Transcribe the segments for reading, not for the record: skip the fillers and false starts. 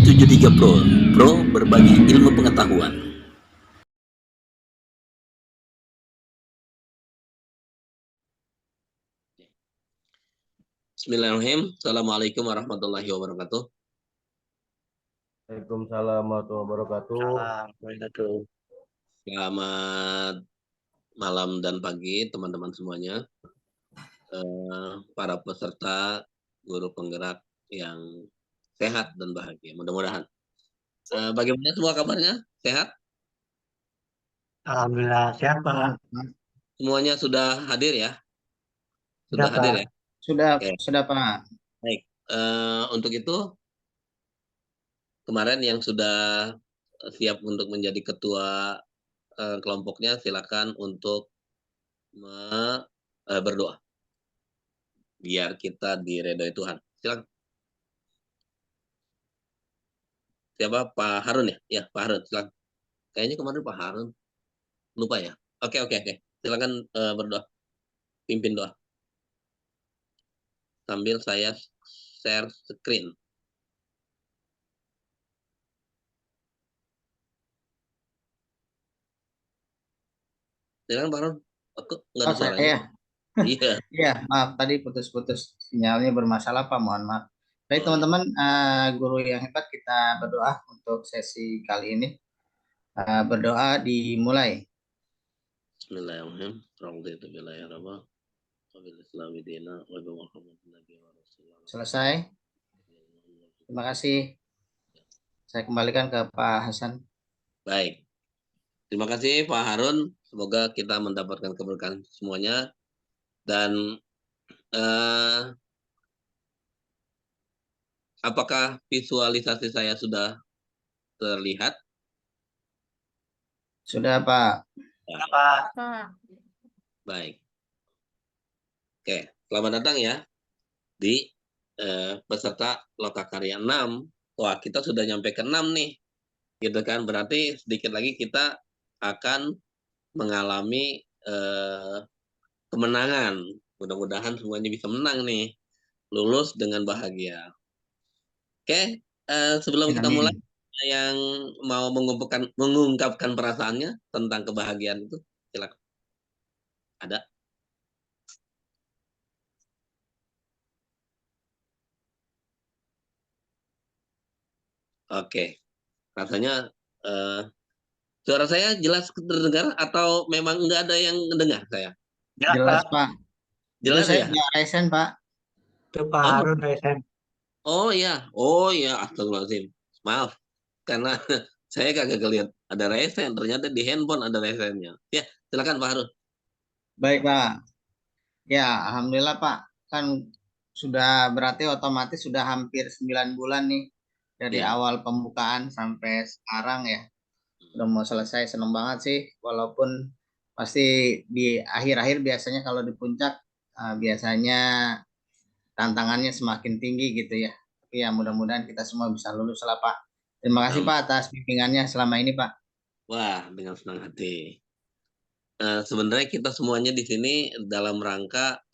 73 Pro. Pro berbagi ilmu pengetahuan. Bismillahirrahmanirrahim. Assalamualaikum warahmatullahi wabarakatuh. Waalaikumsalam warahmatullahi wabarakatuh. Selamat malam dan pagi teman-teman semuanya. Para peserta, guru penggerak yang sehat dan bahagia. Mudah-mudahan. Bagaimana semua kabarnya? Sehat? Alhamdulillah sehat Pak. Semuanya sudah hadir ya? Sudah, Sudah hadir Pak. ya? Oke. Sudah Pak. Baik. Untuk itu kemarin yang sudah siap untuk menjadi ketua kelompoknya silakan untuk berdoa biar kita diridhoi Tuhan. Silakan. Siapa? Pak Harun ya? Ya, Pak Harun. Silakan. Kayaknya kemarin Pak Harun lupa ya. Oke. Silakan berdoa. Pimpin doa. Sambil saya share screen. Silakan Pak Harun. Aku nggak ada suaranya. Iya. Iya, maaf tadi putus-putus sinyalnya bermasalah Pak, mohon maaf. Baik teman-teman, guru yang hebat, kita berdoa untuk sesi kali ini. Berdoa dimulai. Bismillahirrahmanirrahim. Selesai. Terima kasih. Saya kembalikan ke Pak Hasan. Baik. Terima kasih Pak Harun. Semoga kita mendapatkan keberkahan semuanya. Dan apakah visualisasi saya sudah terlihat? Sudah Pak. Sudah, Pak. Baik. Oke, selamat datang ya di peserta Lokakarya 6. Wah, kita sudah nyampe ke 6 nih. Gitu kan, berarti sedikit lagi kita akan mengalami kemenangan. Mudah-mudahan semuanya bisa menang nih. Lulus dengan bahagia. Oke, sebelum kita mulai, yang mau mengungkapkan perasaannya tentang kebahagiaan itu, silakan. Ada? Oke, rasanya suara saya jelas terdengar atau memang nggak ada yang mendengar saya? Jelas Pak. Jelas Saya ya? nggak resen Pak. Itu Pak Harun resen. Oh ya, astagfirullahaladzim. Maaf, karena saya kagak lihat ada resen. Ternyata di handphone ada resennya. Ya, silakan Pak Harun. Baik Pak. Ya, alhamdulillah Pak. Kan sudah berarti otomatis sudah hampir 9 bulan nih dari Ya. awal pembukaan sampai sekarang ya. Udah mau selesai, seneng banget sih. Walaupun pasti di akhir-akhir biasanya kalau di puncak biasanya tantangannya semakin tinggi gitu ya. Tapi ya mudah-mudahan kita semua bisa lulus lah Pak. Terima kasih Pak atas bimbingannya selama ini Pak. Wah, dengan senang hati. Sebenarnya kita semuanya di sini dalam rangka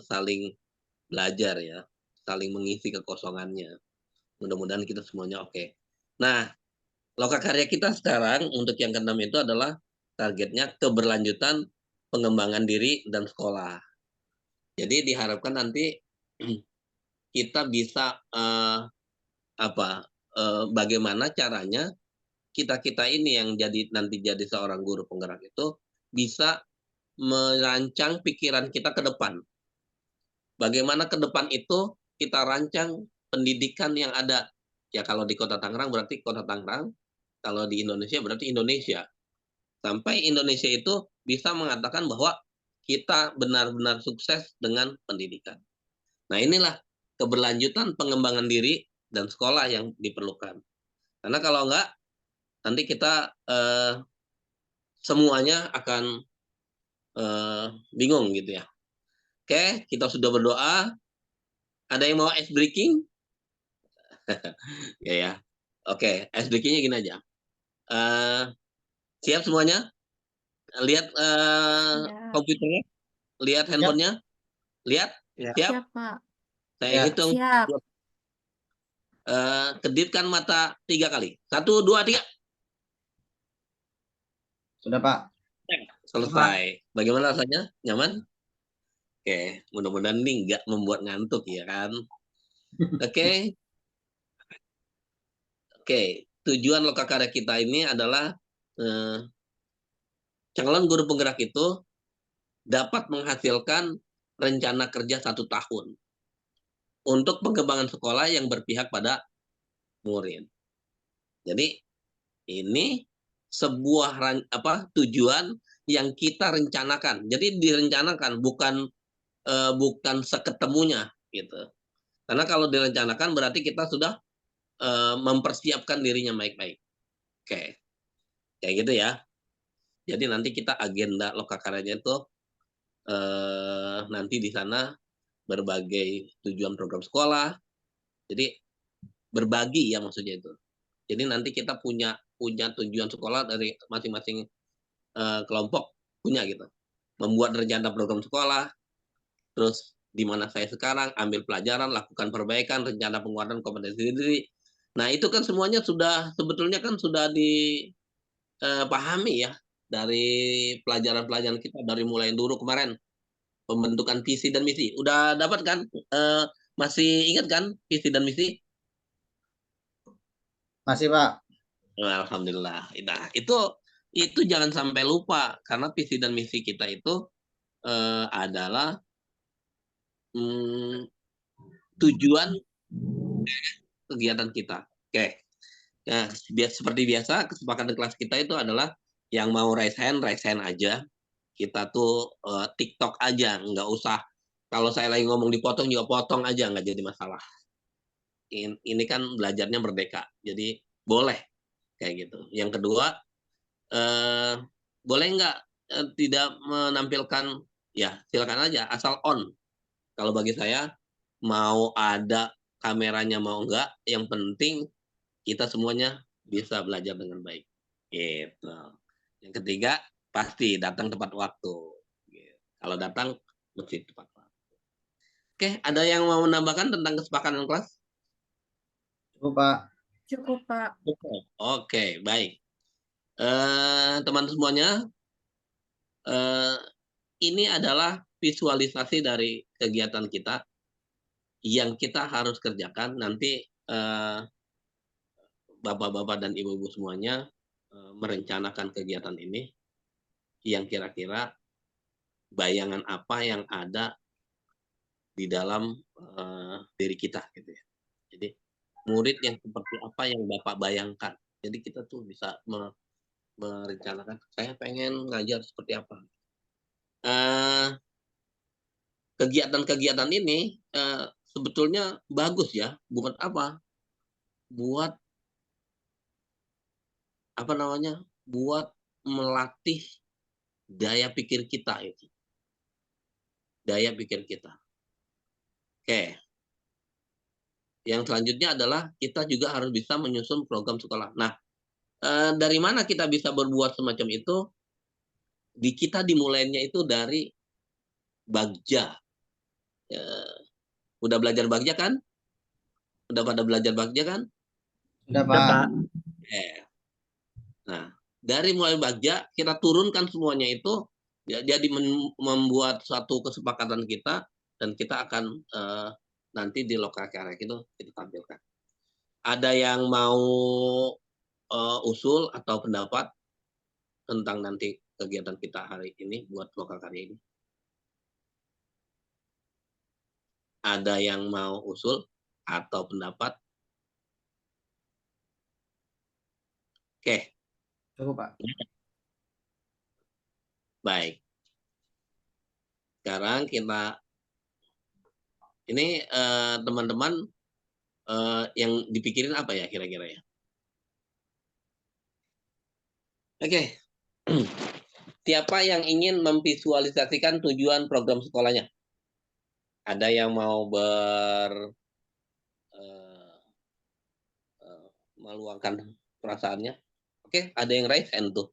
saling belajar ya, saling mengisi kekosongannya. Mudah-mudahan kita semuanya oke. Nah, lokakarya kita sekarang untuk yang keenam itu adalah targetnya keberlanjutan pengembangan diri dan sekolah. Jadi diharapkan nanti kita bisa bagaimana caranya kita ini yang nanti jadi seorang guru penggerak itu bisa merancang pikiran kita ke depan. Bagaimana ke depan itu kita rancang pendidikan yang ada. Ya kalau di Kota Tangerang berarti Kota Tangerang, kalau di Indonesia berarti Indonesia. Sampai Indonesia itu bisa mengatakan bahwa kita benar-benar sukses dengan pendidikan. Nah inilah keberlanjutan pengembangan diri dan sekolah yang diperlukan. Karena kalau enggak, nanti kita semuanya akan bingung gitu ya. Oke, kita sudah berdoa. Ada yang mau ice breaking? Ya. Oke, ice breakingnya gini aja. Siap semuanya? Lihat komputernya? Lihat handphonenya? Lihat? Ya. Siap? Siap, Pak. Saya hitung. Siap. Kedipkan mata 3 kali. 1, 2, 3. Sudah, Pak. Selesai. Bagaimana rasanya? Nyaman? Oke, mudah-mudahan ini nggak membuat ngantuk ya kan. Oke. Oke, tujuan lokakarya kita ini adalah calon guru penggerak itu dapat menghasilkan rencana kerja 1 tahun untuk pengembangan sekolah yang berpihak pada murid. Jadi ini sebuah tujuan yang kita rencanakan. Jadi direncanakan, bukan seketemunya gitu. Karena kalau direncanakan berarti kita sudah mempersiapkan dirinya baik-baik. Oke, kayak gitu ya. Jadi nanti kita agenda lokakaryanya itu nanti di sana berbagai tujuan program sekolah. Jadi berbagi ya maksudnya itu. Jadi nanti kita punya tujuan sekolah dari masing-masing kelompok punya gitu. Membuat rencana program sekolah, terus di mana saya sekarang, ambil pelajaran, lakukan perbaikan, rencana penguatan kompetensi diri. Nah itu kan semuanya sebetulnya kan sudah dipahami ya dari pelajaran-pelajaran kita dari mulai dulu kemarin pembentukan visi dan misi. Udah dapat kan? Masih ingat kan visi dan misi? Masih, Pak. Alhamdulillah. Nah, itu jangan sampai lupa karena visi dan misi kita itu adalah tujuan kegiatan kita. Oke. Nah, seperti biasa kesepakatan kelas kita itu adalah yang mau raise hand aja. Kita tuh TikTok aja, nggak usah. Kalau saya lagi ngomong dipotong juga potong aja, nggak jadi masalah. Ini kan belajarnya merdeka, jadi boleh kayak gitu. Yang kedua, boleh nggak tidak menampilkan, ya silakan aja, asal on. Kalau bagi saya, mau ada kameranya mau enggak, yang penting kita semuanya bisa belajar dengan baik. Gitu. Yang ketiga, pasti datang tepat waktu. Gitu. Kalau datang, mesti tepat waktu. Oke, ada yang mau menambahkan tentang kesepakatan kelas? Cukup, Pak. Cukup, Pak. Oke, baik. Teman semuanya, ini adalah visualisasi dari kegiatan kita yang kita harus kerjakan. Nanti bapak-bapak dan ibu-ibu semuanya merencanakan kegiatan ini yang kira-kira bayangan apa yang ada di dalam diri kita gitu ya. Jadi murid yang seperti apa yang Bapak bayangkan. Jadi kita tuh bisa merencanakan saya pengen ngajar seperti apa. Kegiatan-kegiatan ini sebetulnya bagus ya, buat apa? Buat apa namanya? Buat melatih daya pikir kita itu. Daya pikir kita. Oke. Yang selanjutnya adalah kita juga harus bisa menyusun program sekolah. Nah, dari mana kita bisa berbuat semacam itu? Kita dimulainya itu dari Bagja. Udah belajar Bagja kan? Udah pada belajar Bagja kan? Sudah, Udah, Pak. Pak. Nah, dari mulai Bagja, kita turunkan semuanya itu, jadi membuat suatu kesepakatan kita, dan kita akan nanti di lokakarya itu kita tampilkan. Ada yang mau usul atau pendapat tentang nanti kegiatan kita hari ini buat lokakarya ini? Ada yang mau usul atau pendapat? Oke. Cukup, Pak. Baik. Sekarang kita ini teman-teman yang dipikirin apa ya kira-kira ya? Oke. Siapa yang ingin memvisualisasikan tujuan program sekolahnya? Ada yang mau meluangkan perasaannya? Oke, ada yang raise hand tuh.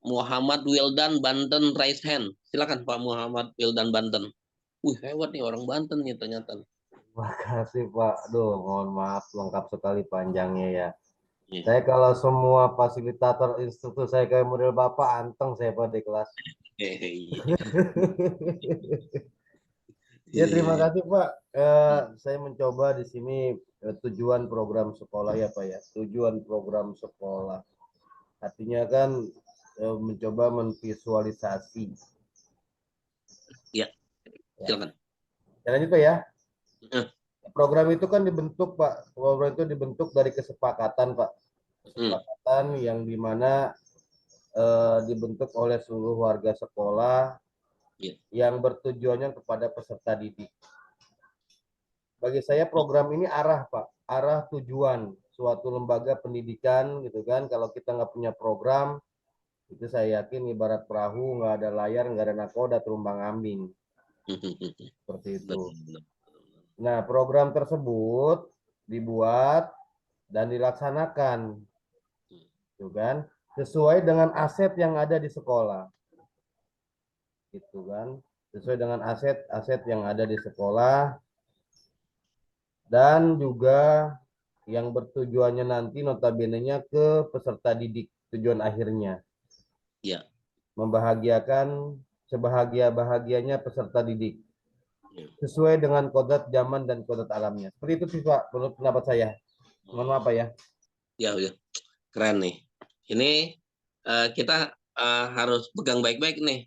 Muhammad Wildan Banten raise hand. Silakan Pak Muhammad Wildan Banten. Hebat nih orang Banten nih ternyata. Makasih Pak. Aduh, mohon maaf lengkap sekali panjangnya ya. Iya. Saya kalau semua fasilitator instruktur saya kayak model Bapak anteng saya Pak di kelas. Iya. Ya, Iya, terima iya. kasih Pak. Saya mencoba di sini tujuan program sekolah ya Pak ya. Tujuan program sekolah. Artinya kan mencoba memvisualisasi. Iya, Ya. silakan. Jangan lupa ya. Eh, Program itu kan dibentuk Pak. Program itu dibentuk dari kesepakatan Pak. hmm, Kesepakatan yang dimana dibentuk oleh seluruh warga sekolah iya. yang bertujuannya kepada peserta didik. Bagi saya program ini arah Pak, arah tujuan suatu lembaga pendidikan gitu kan. Kalau kita nggak punya program, itu saya yakin ibarat perahu, nggak ada layar, nggak ada nakoda, terumbang ambing. Seperti itu. Benar. Nah, program tersebut dibuat dan dilaksanakan, gitu kan, sesuai dengan aset yang ada di sekolah, gitu kan, sesuai dengan aset-aset yang ada di sekolah dan juga yang bertujuannya nanti notabene-nya ke peserta didik, tujuan akhirnya Iya. membahagiakan sebahagia-bahagianya peserta didik Iya. sesuai dengan kodrat zaman dan kodrat alamnya. Seperti itu sih Pak, menurut pendapat saya. Mohon maaf Pak ya. Ya, ya. Keren nih. Ini kita harus pegang baik-baik nih.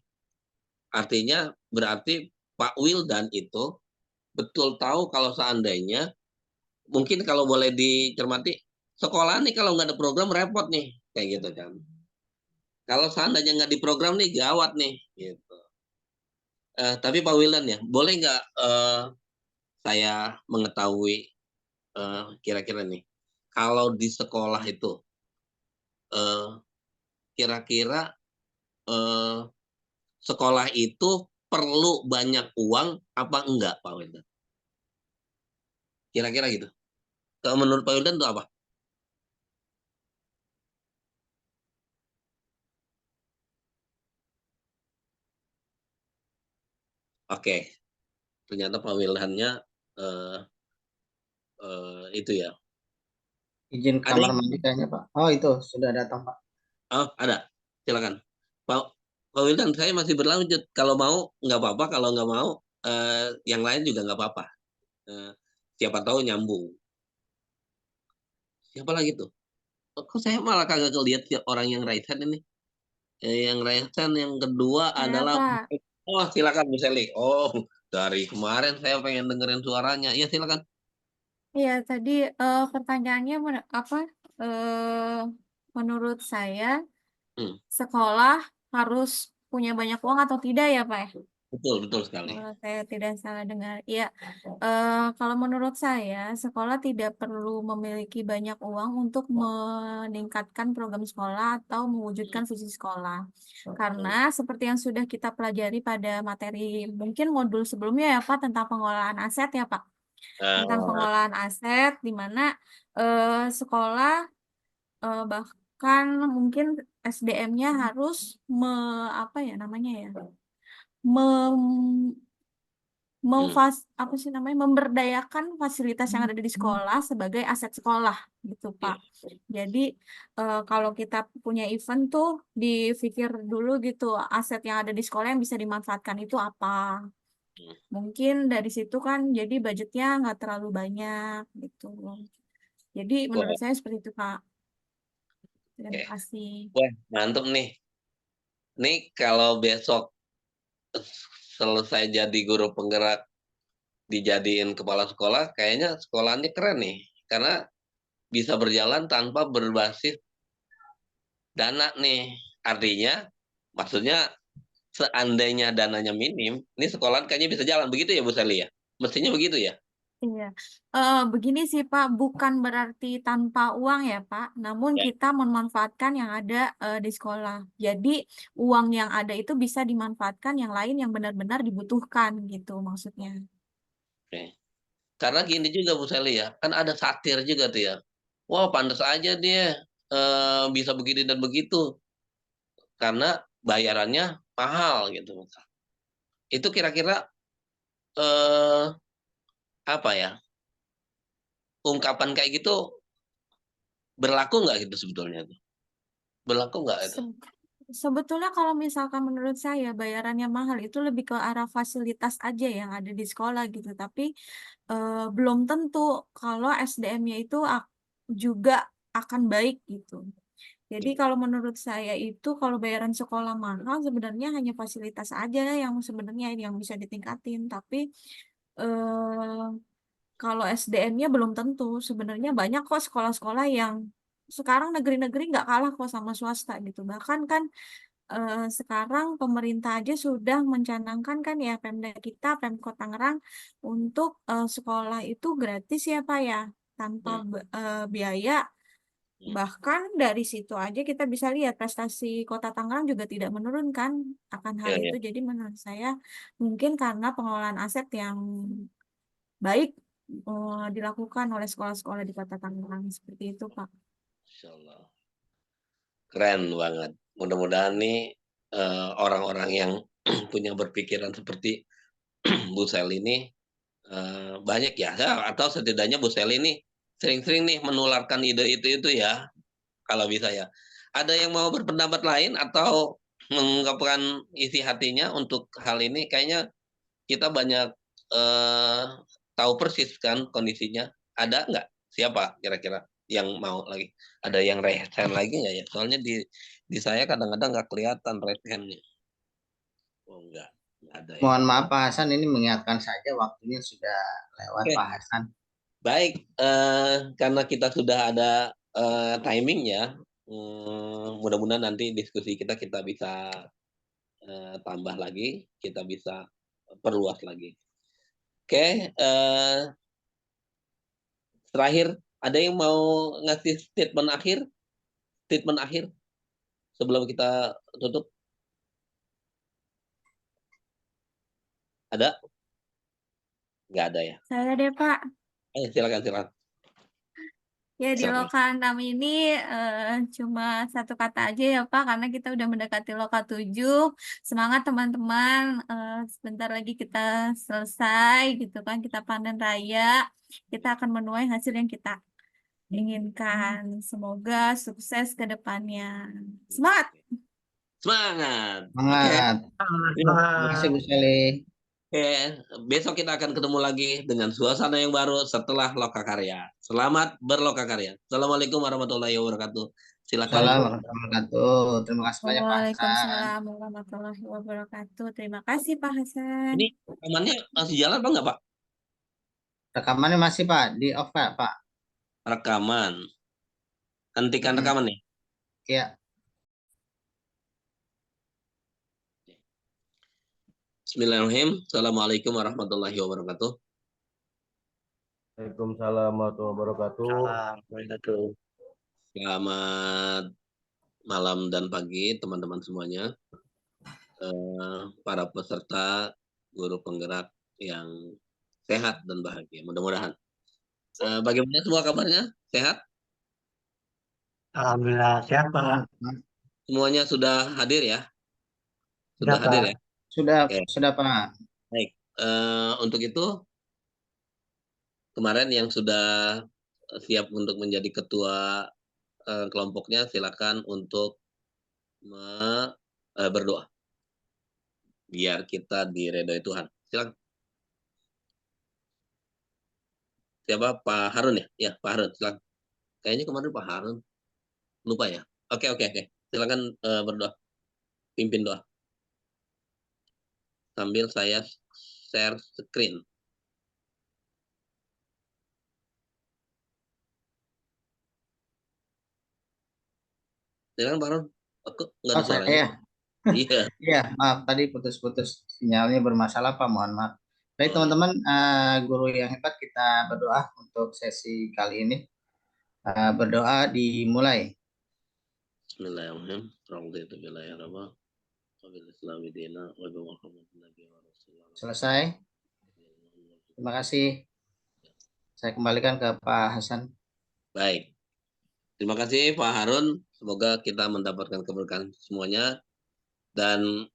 Artinya berarti Pak Wildan itu betul tahu kalau seandainya mungkin kalau boleh dicermati sekolah nih kalau nggak ada program repot nih kayak gitu kan. Kalau seandainya nggak diprogram nih gawat nih gitu. Tapi Pak Wildan ya, boleh nggak saya mengetahui kira-kira nih kalau di sekolah itu eh, kira-kira eh, sekolah itu perlu banyak uang apa enggak Pak Wildan? Kira-kira gitu. Kalau menurut Pak Wildan itu apa? Oke, ternyata Pak Wildannya eh, itu ya. Izin Ada kamar yang mandi kayaknya Pak. Oh itu sudah datang Pak. oh, ada. Silakan. Pak Pak Wildan, saya masih berlanjut. Kalau mau nggak apa-apa, kalau nggak mau yang lain juga nggak apa-apa. Eh, siapa tahu nyambung. Siapa lagi tuh? Kok saya malah kagak ngeliat orang yang right hand ini. Yang right hand yang kedua Ya, adalah Pak. oh silakan Bu Seli. Oh dari kemarin saya pengen dengerin suaranya. Iya silakan. Iya, tadi pertanyaannya apa? eh Menurut saya, Hmm, sekolah harus punya banyak uang atau tidak ya, Pak? betul betul sekali. Kalau saya tidak salah dengar. Iya, kalau menurut saya, sekolah tidak perlu memiliki banyak uang untuk meningkatkan program sekolah atau mewujudkan visi sekolah. Karena seperti yang sudah kita pelajari pada materi mungkin modul sebelumnya ya, Pak, tentang pengelolaan aset ya, Pak. Tentang Eh, pengelolaan aset, di mana sekolah bahkan mungkin SDM-nya harus apa ya namanya ya, mem, hmm, apa sih namanya, memberdayakan fasilitas yang ada di sekolah sebagai aset sekolah gitu iya. Pak. Jadi kalau kita punya event tuh dipikir dulu gitu aset yang ada di sekolah yang bisa dimanfaatkan itu apa. Hmm. Mungkin dari situ kan jadi budgetnya nggak terlalu banyak gitu. Jadi menurut Wah, saya seperti itu Pak. Terima oke. kasih. Wah, mantep nih. Nih kalau besok selesai jadi guru penggerak dijadiin kepala sekolah, kayaknya sekolahannya keren nih. Karena bisa berjalan tanpa berbasis dana nih. Artinya, maksudnya seandainya dananya minim, ini sekolahan kayaknya bisa jalan. Begitu ya Bu Sally ya? Mestinya begitu ya? Iya, begini sih Pak, bukan berarti tanpa uang ya Pak, namun Ya, kita memanfaatkan yang ada di sekolah. Jadi uang yang ada itu bisa dimanfaatkan yang lain yang benar-benar dibutuhkan gitu maksudnya. oke. Karena gini juga Bu Sally ya, kan ada satir juga tuh ya. Wah, pantas aja dia bisa begini dan begitu. Karena bayarannya mahal gitu. Itu kira-kira eh, apa ya, ungkapan kayak gitu berlaku nggak gitu sebetulnya tuh? Berlaku nggak itu? Sebetulnya kalau misalkan menurut saya bayarannya mahal itu lebih ke arah fasilitas aja yang ada di sekolah gitu. Tapi belum tentu kalau SDM-nya itu juga akan baik gitu. Jadi kalau menurut saya itu kalau bayaran sekolah mahal sebenarnya hanya fasilitas aja yang sebenarnya yang bisa ditingkatin. Tapi eh, kalau SDM-nya belum tentu. Sebenarnya banyak kok sekolah-sekolah yang sekarang negeri-negeri nggak kalah kok sama swasta gitu. Bahkan kan sekarang pemerintah aja sudah mencanangkan kan ya Pemda kita, Pemkot Tangerang untuk sekolah itu gratis ya Pak ya, tanpa Hmm. biaya. Bahkan dari situ aja kita bisa lihat prestasi Kota Tangerang juga tidak menurunkan akan hal Ya, ya. itu. Jadi menurut saya mungkin karena pengelolaan aset yang baik dilakukan oleh sekolah-sekolah di Kota Tangerang seperti itu Pak. Insya Allah. Keren banget. Mudah-mudahan nih orang-orang yang punya berpikiran seperti Bu Sel ini banyak ya, atau setidaknya Bu Sel ini sering-sering nih menularkan ide itu ya, kalau bisa ya. Ada yang mau berpendapat lain atau mengungkapkan isi hatinya untuk hal ini? Kayaknya kita banyak tahu persis kan kondisinya. Ada nggak? Siapa kira-kira yang mau lagi? Ada yang resen lagi nggak ya? Soalnya di saya kadang-kadang nggak kelihatan resennya. Oh nggak ada ya. Mohon maaf Pak Hasan, ini mengingatkan saja waktunya sudah lewat Oke, Pak Hasan. baik. Karena kita sudah ada timingnya, mudah-mudahan nanti diskusi kita bisa tambah lagi, kita bisa perluas lagi. Oke, terakhir ada yang mau ngasih statement akhir? Statement akhir sebelum kita tutup? Ada? Nggak ada ya? Saya deh Pak. Silakan, silakan. Ya, di Silakan. Loka 6 ini cuma satu kata aja ya Pak, karena kita udah mendekati Loka 7. Semangat teman-teman, sebentar lagi kita selesai gitu kan, kita panen raya, kita akan menuai hasil yang kita inginkan. Semoga sukses ke depannya. Semangat! Semangat. Oke. Semangat. Terima kasih Bu Seli. Oke, besok kita akan ketemu lagi dengan suasana yang baru setelah Lokakarya. Selamat berlokakarya. Assalamualaikum warahmatullahi wabarakatuh. Silakan. Assalamualaikum warahmatullahi wabarakatuh. Terima kasih banyak Pak Hasan. Waalaikumsalam warahmatullahi wabarakatuh. Terima kasih Pak Hasan. Ini rekamannya masih jalan apa enggak, Pak? Rekamannya masih Pak, di off Pak. Rekaman. Hentikan rekaman nih. Ya. Bismillahirrahmanirrahim. Assalamualaikum warahmatullahi wabarakatuh. Waalaikumsalam warahmatullahi wabarakatuh. Selamat malam dan pagi teman-teman semuanya. Para peserta, guru penggerak yang sehat dan bahagia. Mudah-mudahan. Bagaimana semua kabarnya? Sehat? Alhamdulillah, sehat Pak. Semuanya sudah hadir ya? Sudah, Sudah hadir Pak. ya? Oke. Sudah Pak. Baik. Untuk itu kemarin yang sudah siap untuk menjadi ketua kelompoknya silakan untuk berdoa biar kita diredoi Tuhan. Silakan. Siapa? Pak Harun ya? Ya, Pak Harun. Silakan. Kayaknya kemarin Pak Harun lupa ya. Oke. Silakan berdoa. Pimpin doa. Sambil saya share screen. Silakan Pak Harun. Aku nggak ada suaranya. Saya. Iya. Iya, maaf tadi putus-putus sinyalnya bermasalah Pak, mohon maaf. Baik Oh, teman-teman, guru yang hebat, kita berdoa untuk sesi kali ini. Berdoa dimulai. Bismillahirrahmanirrahim. Selesai. Terima kasih. Saya kembalikan ke Pak Hasan. Baik. Terima kasih Pak Harun. Semoga kita mendapatkan keberkahan semuanya. Dan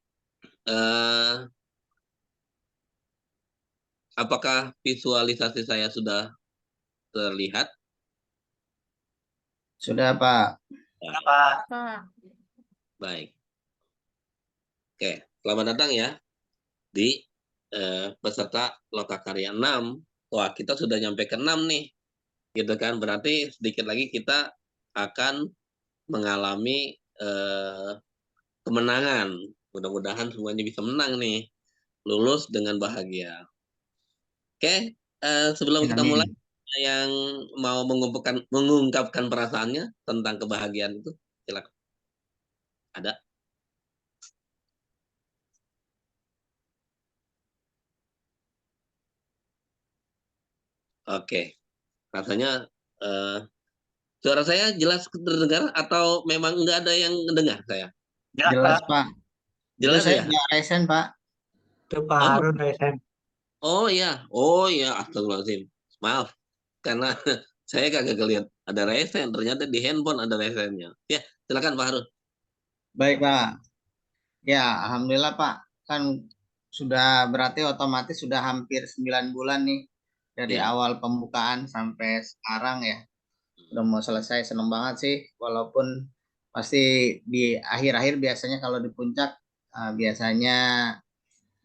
Apakah visualisasi saya sudah terlihat? Sudah, Pak. Ya, Pak. Pak. Baik. Oke, selamat datang ya di peserta Lokakarya 6. Wah, kita sudah nyampe ke 6 nih. Gitu kan, berarti sedikit lagi kita akan mengalami kemenangan. Mudah-mudahan semuanya bisa menang nih. Lulus dengan bahagia. Oke, sebelum kita mulai, Amin. yang mau mengungkapkan perasaannya tentang kebahagiaan itu, silakan. Ada? Oke, rasanya suara saya jelas terdengar atau memang nggak ada yang mendengar saya? Ya, Jelas, Pak. Pak. Itu Jelas saya ya? sudah resen, Pak. Itu Pak Oh, Harun resen. oh ya, astagfirullahaladzim. Maaf, karena saya kagak lihat ada resen. Ternyata di handphone ada resennya. Ya, silakan Pak Harun. Baik, Pak. Ya, alhamdulillah, Pak. Kan sudah berarti otomatis sudah hampir 9 bulan nih dari Ya, awal pembukaan sampai sekarang ya. Udah mau selesai, seneng banget sih. Walaupun pasti di akhir-akhir biasanya kalau di puncak biasanya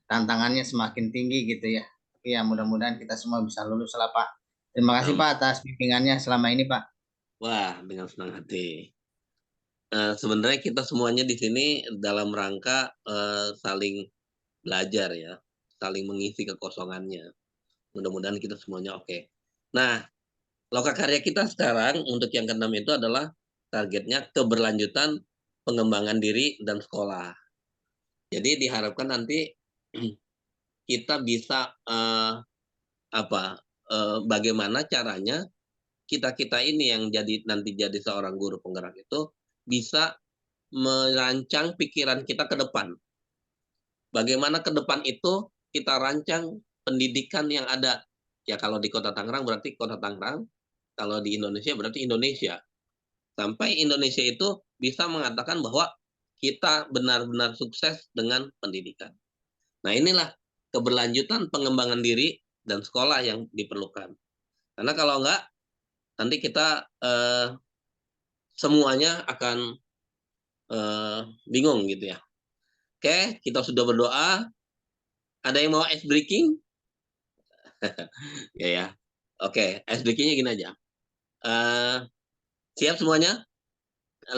tantangannya semakin tinggi gitu ya. Tapi ya mudah-mudahan kita semua bisa lulus lah, Pak. Terima kasih, Pak, atas bimbingannya selama ini, Pak. wah, dengan senang hati. Sebenarnya kita semuanya di sini dalam rangka saling belajar ya, saling mengisi kekosongannya. Mudah-mudahan kita semuanya oke. Nah, lokakarya kita sekarang untuk yang keenam itu adalah targetnya keberlanjutan pengembangan diri dan sekolah. Jadi diharapkan nanti kita bisa bagaimana caranya kita ini yang nanti jadi seorang guru penggerak itu bisa merancang pikiran kita ke depan. Bagaimana ke depan itu kita rancang pendidikan yang ada. Ya kalau di Kota Tangerang berarti Kota Tangerang, kalau di Indonesia berarti Indonesia. Sampai Indonesia itu bisa mengatakan bahwa kita benar-benar sukses dengan pendidikan. Nah inilah keberlanjutan pengembangan diri dan sekolah yang diperlukan. Karena kalau enggak, nanti kita semuanya akan bingung gitu ya. Oke, kita sudah berdoa. Ada yang mau ice breaking? Ya ya. Oke, ice breakingnya gini aja. Siap semuanya?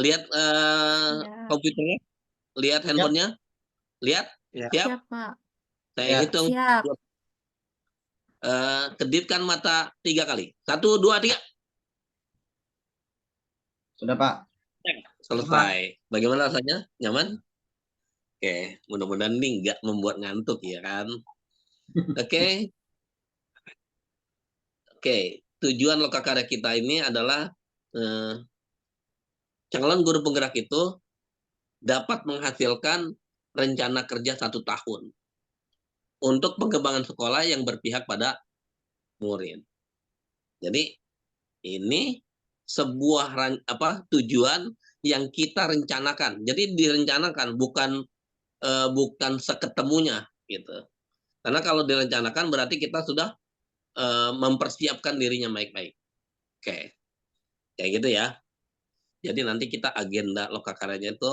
Lihat Ya. komputernya, lihat Siap, handphonenya, lihat. Ya. Siap. Siap, Pak. Saya ya. hitung. Siap. Kedipkan mata 3 kali. 1, 2, 3. Sudah, Pak. Selesai. Bagaimana rasanya? Nyaman? Oke, mudah-mudahan ini nggak membuat ngantuk ya kan. Oke. Oke, tujuan lokakarya kita ini adalah calon guru penggerak itu dapat menghasilkan rencana kerja 1 tahun untuk pengembangan sekolah yang berpihak pada murid. Jadi ini sebuah tujuan yang kita rencanakan. Jadi direncanakan bukan seketemunya gitu. Karena kalau direncanakan berarti kita sudah mempersiapkan dirinya baik-baik. Oke, kayak gitu ya. Jadi nanti kita agenda lokakaryanya itu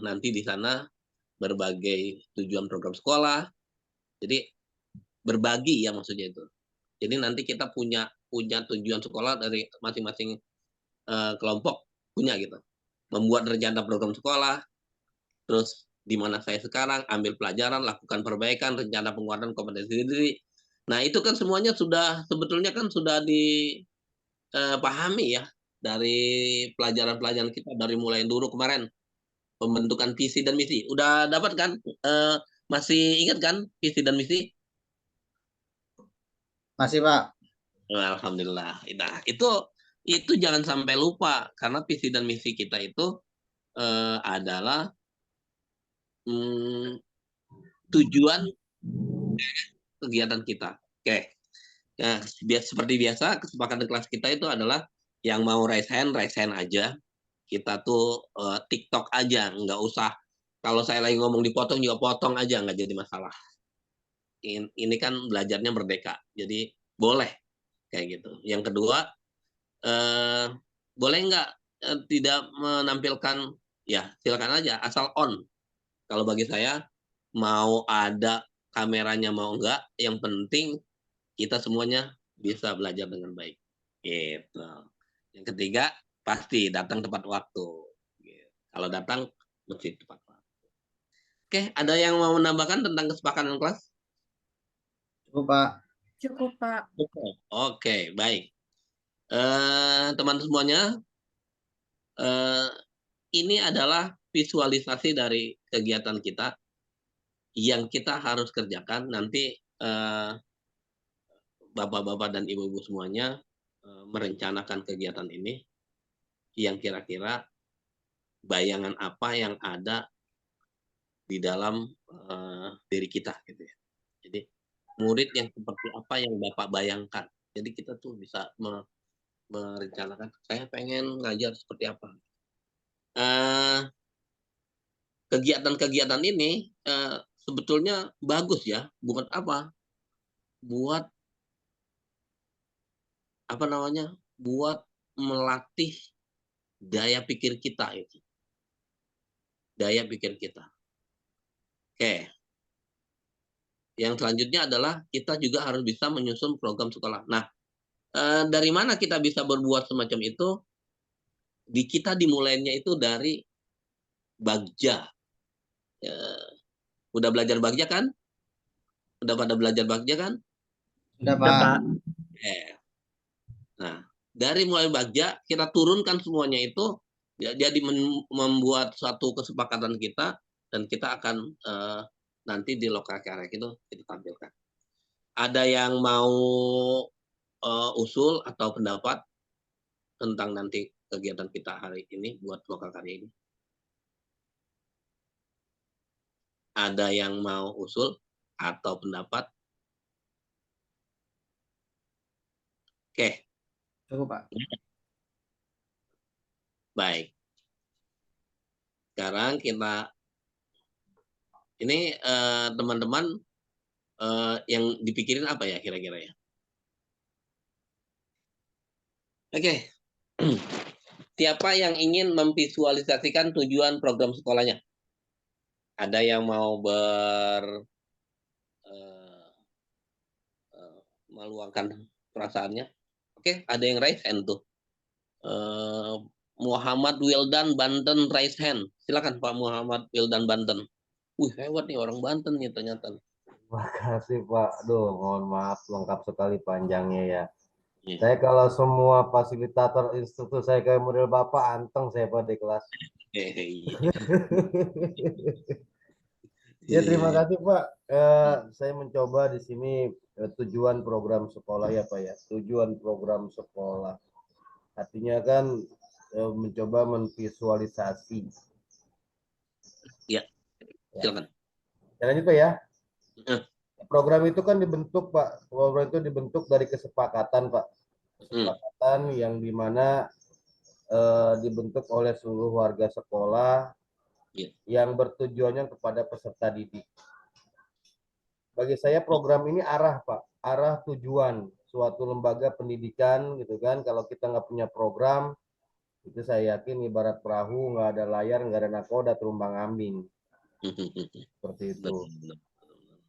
nanti di sana berbagai tujuan program sekolah. Jadi berbagi ya maksudnya itu. Jadi nanti kita punya tujuan sekolah dari masing-masing kelompok punya gitu. Membuat rencana program sekolah, terus di mana saya sekarang, ambil pelajaran, lakukan perbaikan, rencana penguatan kompetensi diri. Nah itu kan semuanya sebetulnya kan sudah dipahami ya dari pelajaran-pelajaran kita dari mulai dulu kemarin pembentukan visi dan misi. Udah dapat kan? Masih ingat kan visi dan misi? Masih, Pak. Alhamdulillah. Nah, itu jangan sampai lupa karena visi dan misi kita itu adalah tujuan kegiatan kita. Oke. Nah, seperti biasa kesepakatan kelas kita itu adalah yang mau raise hand aja. Kita tuh TikTok aja, nggak usah. Kalau saya lagi ngomong dipotong juga potong aja, nggak jadi masalah. ini kan belajarnya merdeka, jadi boleh kayak gitu. Yang kedua, boleh nggak tidak menampilkan, ya silakan aja, asal on. Kalau bagi saya, mau ada kameranya mau enggak, yang penting kita semuanya bisa belajar dengan baik. Gitu. Yang ketiga, pasti datang tepat waktu. Gitu. Kalau datang, mesti tepat waktu. Oke, ada yang mau menambahkan tentang kesepakatan kelas? Cukup, Pak. Cukup, Pak. Oke, baik. Teman semuanya, ini adalah visualisasi dari kegiatan kita yang kita harus kerjakan. Nanti bapak-bapak dan ibu-ibu semuanya merencanakan kegiatan ini yang kira-kira bayangan apa yang ada di dalam diri kita gitu ya. Jadi murid yang seperti apa yang Bapak bayangkan. Jadi kita tuh bisa merencanakan, saya pengen ngajar seperti apa. Kegiatan-kegiatan ini sebetulnya bagus ya, buat apa? Buat apa namanya? Buat melatih daya pikir kita itu. Daya pikir kita. Oke. Yang selanjutnya adalah kita juga harus bisa menyusun program sekolah. Nah, dari mana kita bisa berbuat semacam itu? Kita dimulainya itu dari Bagja. Udah belajar Bagja kan? Udah pada belajar Bagja kan? Sudah, Udah, Pak. Pak. Nah, dari mulai Bagja, kita turunkan semuanya itu, jadi membuat suatu kesepakatan kita, dan kita akan nanti di lokal karya itu kita tampilkan. Ada yang mau usul atau pendapat tentang nanti kegiatan kita hari ini buat lokal karya ini? Ada yang mau usul atau pendapat? Oke. Cukup, Pak. Baik. Sekarang kita ini teman-teman yang dipikirin apa ya kira-kira ya? Oke. Siapa yang ingin memvisualisasikan tujuan program sekolahnya? Ada yang mau meluangkan perasaannya? Oke, ada yang raise hand tuh. Muhammad Wildan Banten raise hand. Silakan Pak Muhammad Wildan Banten. Hebat nih orang Banten nih ternyata. Terima kasih Pak. Aduh, mohon maaf lengkap sekali panjangnya ya. Yeah. Saya kalau semua fasilitator instruktur saya kayak model Bapak, anteng saya Pak di kelas. Ya, terima kasih Pak. Saya mencoba di sini tujuan program sekolah ya Pak ya. Tujuan program sekolah. Artinya kan mencoba memvisualisasi. Ya, silakan. Jalan itu ya. Program itu kan dibentuk Pak. Program itu dibentuk dari kesepakatan Pak. Kesepakatan yang dimana dibentuk oleh seluruh warga sekolah yang bertujuannya kepada peserta didik. Bagi saya program ini arah Pak, arah tujuan suatu lembaga pendidikan gitu kan. Kalau kita nggak punya program, itu saya yakin ibarat perahu, nggak ada layar, nggak ada nakoda, terumbang ambing. Seperti itu.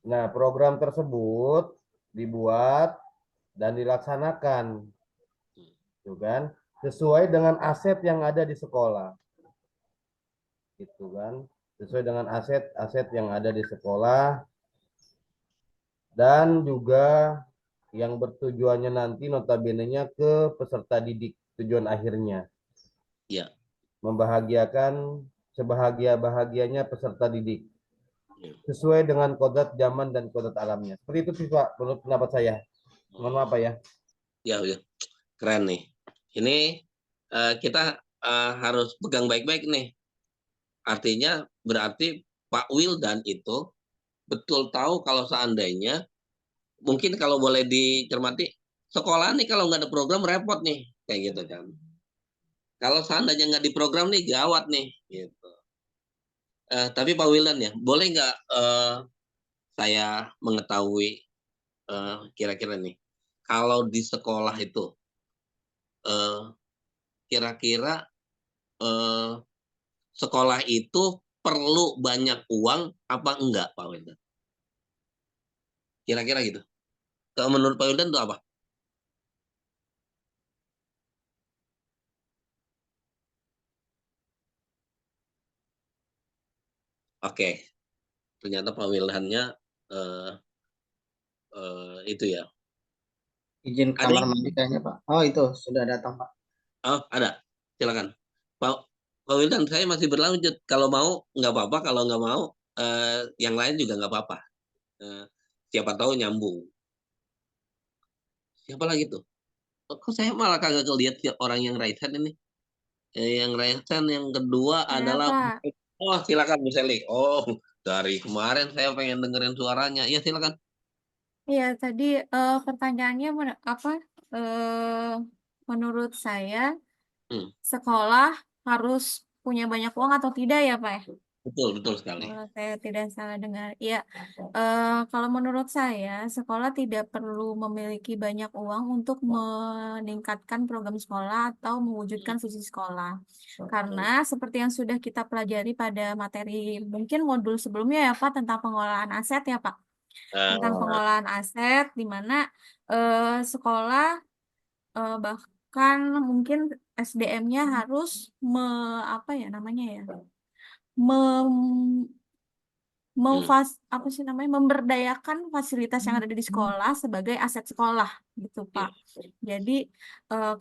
Nah, program tersebut dibuat dan dilaksanakan, gitu kan, sesuai dengan aset yang ada di sekolah, gitu kan, sesuai dengan aset yang ada di sekolah, dan juga yang bertujuannya nanti notabene-nya ke peserta didik, tujuan akhirnya. Ya. Membahagiakan sebahagia-bahagianya peserta didik. Sesuai dengan kodrat zaman dan kodrat alamnya. Seperti itu sih Pak, menurut pendapat saya. Mohon maaf Pak ya. Ya, keren nih. Ini kita harus pegang baik-baik nih. Artinya berarti Pak Wildan itu betul tahu kalau seandainya, mungkin kalau boleh dicermati, sekolah nih kalau nggak ada program repot nih, kayak gitu kan. Kalau seandainya nggak diprogram nih gawat nih, gitu. Tapi Pak Wildan ya, boleh nggak saya mengetahui kira-kira nih, kalau di sekolah itu kira-kira sekolah itu perlu banyak uang apa enggak, Pak Wildan? Kira-kira gitu. Kalau menurut Pak Wildan itu apa? Oke, ternyata Pak Wildannya itu ya. Izin Ada kamar yang mandi kayaknya Pak. Oh itu sudah datang Pak. ada. Silakan. Pak Pak Wildan, saya masih berlanjut. Kalau mau nggak apa-apa, kalau nggak mau yang lain juga nggak apa-apa. Eh, siapa tahu nyambung. Siapa lagi tuh? Kok saya malah kagak ngeliat orang yang right hand ini. Yang right hand yang kedua Ya, adalah Pak. oh silakan Bu Seli. Oh, dari kemarin saya pengen dengerin suaranya. Ya silakan. Iya, tadi pertanyaannya apa? eh Menurut saya, Hmm, sekolah harus punya banyak uang atau tidak ya, Pak? Ya? betul betul sekali. Kalau saya tidak salah dengar. Iya, kalau menurut saya, sekolah tidak perlu memiliki banyak uang untuk meningkatkan program sekolah atau mewujudkan visi sekolah. Karena seperti yang sudah kita pelajari pada materi mungkin modul sebelumnya ya, Pak, tentang pengelolaan aset ya, Pak. Tentang Eh, pengelolaan aset, di mana sekolah bahkan mungkin SDM-nya harus apa ya namanya ya, hmm, apa sih namanya, memberdayakan fasilitas yang ada di sekolah sebagai aset sekolah gitu ya, Pak. Jadi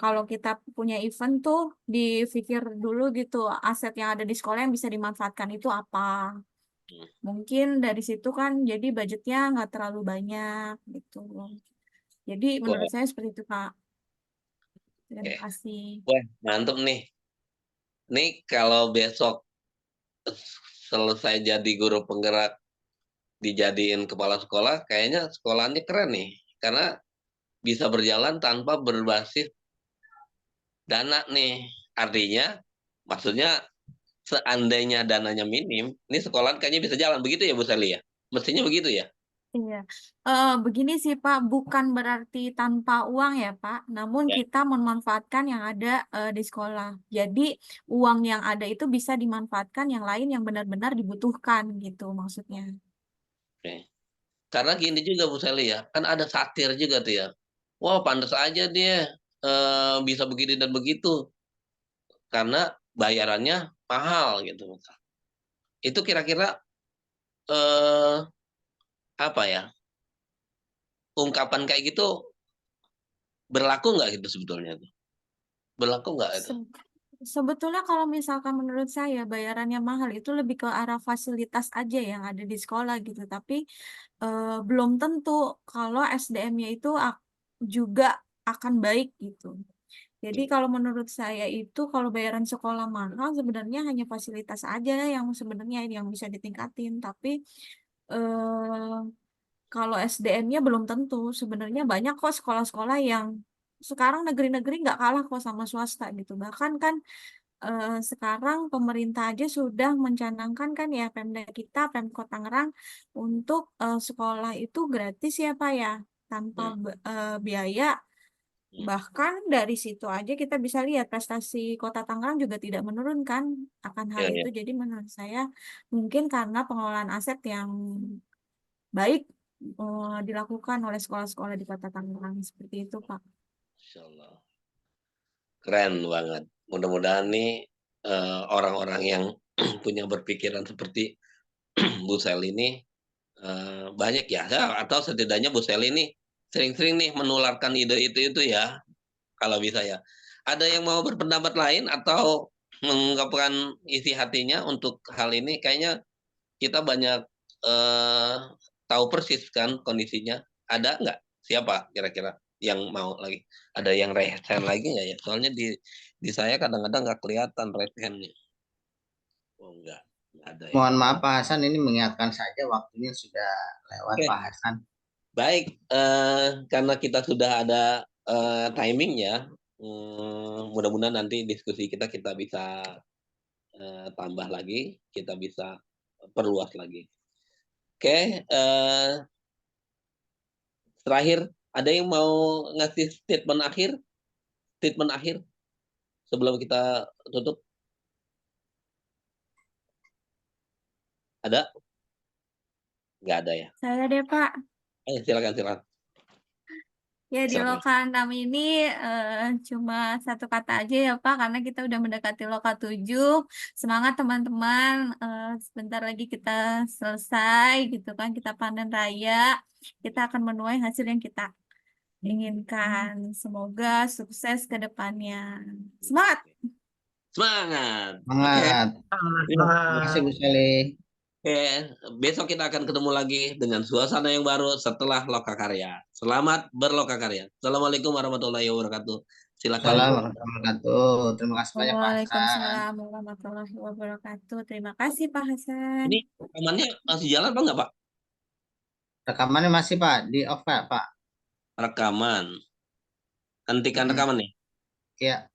kalau kita punya event tuh dipikir dulu gitu aset yang ada di sekolah yang bisa dimanfaatkan itu apa. hmm. Mungkin dari situ kan jadi budgetnya nggak terlalu banyak gitu. Jadi Wah, menurut saya seperti itu Pak. oke. Terima kasih. Wah, mantep nih. Nih kalau besok selesai jadi guru penggerak dijadiin kepala sekolah, kayaknya sekolahannya keren nih. Karena bisa berjalan tanpa berbasis dana nih. Artinya, maksudnya seandainya dananya minim, ini sekolahan kayaknya bisa jalan. Begitu ya Bu Sally ya? Mestinya begitu ya? Iya, begini sih Pak, bukan berarti tanpa uang ya Pak, namun Ya. kita memanfaatkan yang ada di sekolah. Jadi uang yang ada itu bisa dimanfaatkan yang lain yang benar-benar dibutuhkan gitu maksudnya. Oke. Karena gini juga Bu Sally ya, kan ada satir juga tuh ya. Wah, pantas aja dia bisa begini dan begitu. Karena bayarannya mahal gitu. Itu kira-kira eh, apa ya? Ungkapan kayak gitu berlaku nggak gitu sebetulnya tuh? Berlaku nggak itu? Se- Sebetulnya kalau misalkan menurut saya bayarannya mahal itu lebih ke arah fasilitas aja yang ada di sekolah gitu, tapi belum tentu kalau SDM-nya itu juga akan baik gitu. Jadi kalau menurut saya itu kalau bayaran sekolah mahal sebenarnya hanya fasilitas aja yang sebenarnya yang bisa ditingkatin. Tapi eh, kalau SDM-nya belum tentu. Sebenarnya banyak kok sekolah-sekolah yang sekarang negeri-negeri nggak kalah kok sama swasta gitu. Bahkan kan sekarang pemerintah aja sudah mencanangkan kan ya Pemda kita, Pemkot Tangerang untuk sekolah itu gratis ya Pak ya, tanpa Hmm, biaya. hmm. Bahkan dari situ aja kita bisa lihat prestasi Kota Tangerang juga tidak menurunkan akan hal Ya, ya. itu. Jadi menurut saya mungkin karena pengelolaan aset yang baik dilakukan oleh sekolah-sekolah di Kota Tangerang seperti itu, Pak. Insya Allah. Keren banget. Mudah-mudahan nih orang-orang yang punya berpikiran seperti Bu Sel ini banyak ya. Ya, atau setidaknya Bu Sel ini sering-sering nih menularkan ide itu ya, kalau bisa ya. Ada yang mau berpendapat lain atau mengungkapkan isi hatinya untuk hal ini? Kayaknya kita banyak eh, tahu persis kan kondisinya. Ada nggak? Siapa kira-kira yang mau lagi? Ada yang raise hand lagi nggak ya? Soalnya di saya kadang-kadang nggak kelihatan raise hand-nya. Oh nggak ada ya. Mohon maaf Pak Hasan ini mengingatkan saja waktunya sudah lewat Oke, Pak Hasan. baik. Karena kita sudah ada timing ya. Mudah-mudahan nanti diskusi kita bisa tambah lagi, kita bisa perluas lagi. Oke, terakhir ada yang mau ngasih statement akhir? Statement akhir sebelum kita tutup? Ada? Nggak ada ya? Saya deh, Pak. Ayo, silakan. Ya, di Silakan. loka 6 ini cuma satu kata aja ya, Pak, karena kita udah mendekati loka 7. Semangat teman-teman, sebentar lagi kita selesai gitu kan, kita panen raya, kita akan menuai hasil yang kita inginkan. Semoga sukses ke depannya. Semangat! Semangat. Oke. Semangat. Terima kasih Bu Sally. Oke, besok kita akan ketemu lagi dengan suasana yang baru setelah Lokakarya. Selamat berlokakarya. Assalamualaikum warahmatullahi wabarakatuh. Silakan. Assalamualaikum warahmatullahi wabarakatuh. Terima kasih banyak Pak Hasan. Waalaikumsalam warahmatullahi wabarakatuh. Terima kasih, Pak Hasan. Ini rekamannya masih jalan apa enggak, Pak? Rekamannya masih Pak, di off Pak. Rekaman. Hentikan rekaman nih. Iya.